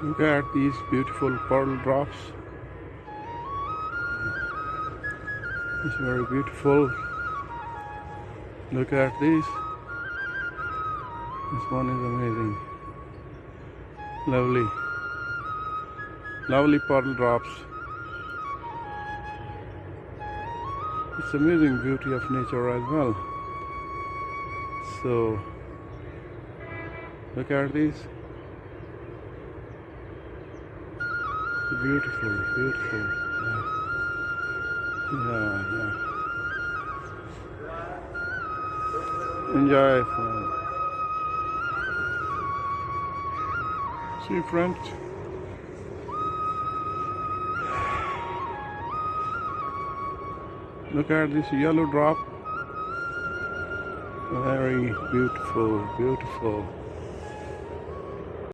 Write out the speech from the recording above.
Look at these beautiful pearl drops. It's very beautiful. Look at this. This one is amazing. Lovely. Lovely pearl drops. It's amazing beauty of nature as well. So look at this. Beautiful, beautiful. Yeah. Enjoy. See, friends. Look at this yellow drop. Very beautiful, beautiful.